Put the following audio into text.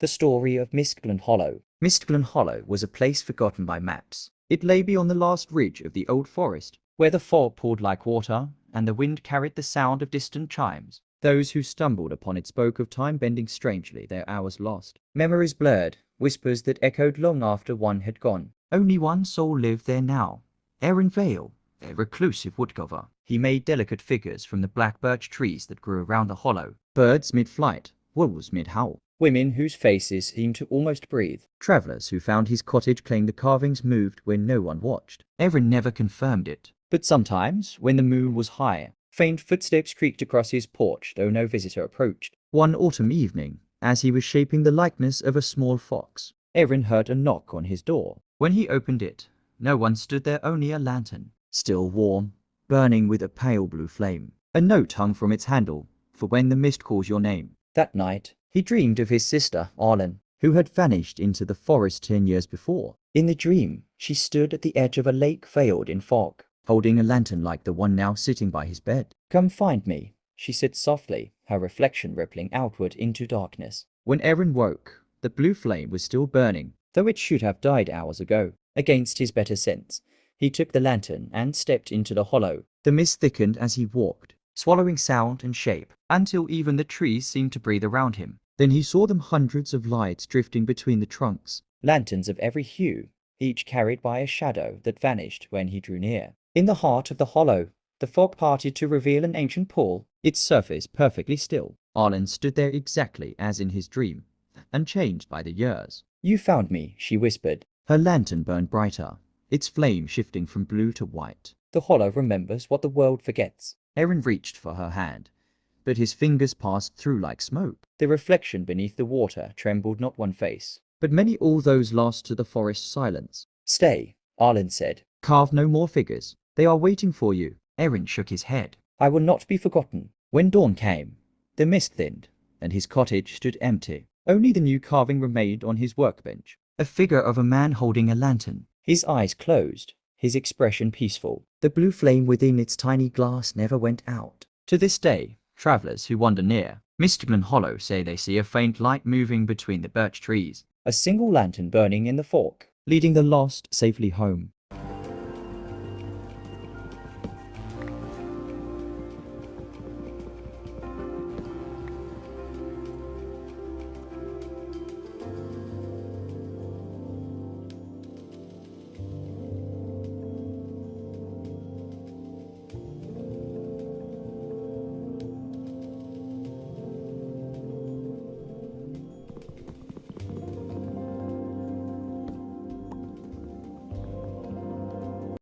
The story of Mistglen Hollow. Mistglen Hollow was a place forgotten by maps. It lay beyond the last ridge of the old forest, where the fog poured like water, and the wind carried the sound of distant chimes. Those who stumbled upon it spoke of time bending strangely, their hours lost. Memories blurred, whispers that echoed long after one had gone. Only one soul lived there now, Erin Vale, their reclusive woodcarver. He made delicate figures from the black birch trees that grew around the hollow. Birds mid-flight, wolves mid-howl. Women whose faces seemed to almost breathe. Travellers who found his cottage claimed the carvings moved when no one watched. Erin never confirmed it. But sometimes, when the moon was high, faint footsteps creaked across his porch, though no visitor approached. One autumn evening, as he was shaping the likeness of a small fox, Erin heard a knock on his door. When he opened it, no one stood there, only a lantern, still warm, burning with a pale blue flame. A note hung from its handle, for when the mist calls your name. That night, he dreamed of his sister, Arlen, who had vanished into the forest 10 years before. In the dream, she stood at the edge of a lake veiled in fog, holding a lantern like the one now sitting by his bed. "Come find me," she said softly, her reflection rippling outward into darkness. When Erin woke, the blue flame was still burning, though it should have died hours ago. Against his better sense, he took the lantern and stepped into the hollow. The mist thickened as he walked, swallowing sound and shape, until even the trees seemed to breathe around him. Then he saw them, hundreds of lights drifting between the trunks, lanterns of every hue, each carried by a shadow that vanished when he drew near. In the heart of the hollow, the fog parted to reveal an ancient pool, its surface perfectly still. Arlen stood there exactly as in his dream, unchanged by the years. "You found me," she whispered. Her lantern burned brighter, its flame shifting from blue to white. "The hollow remembers what the world forgets." Erin reached for her hand, but his fingers passed through like smoke. The reflection beneath the water trembled, not one face, but many, all those lost to the forest silence. "Stay," Arlen said. "Carve no more figures. They are waiting for you." Erin shook his head. "I will not be forgotten." When dawn came, the mist thinned, and his cottage stood empty. Only the new carving remained on his workbench, a figure of a man holding a lantern, his eyes closed, his expression peaceful. The blue flame within its tiny glass never went out. To this day, travellers who wander near Mistglen Hollow say they see a faint light moving between the birch trees, a single lantern burning in the fork, leading the lost safely home.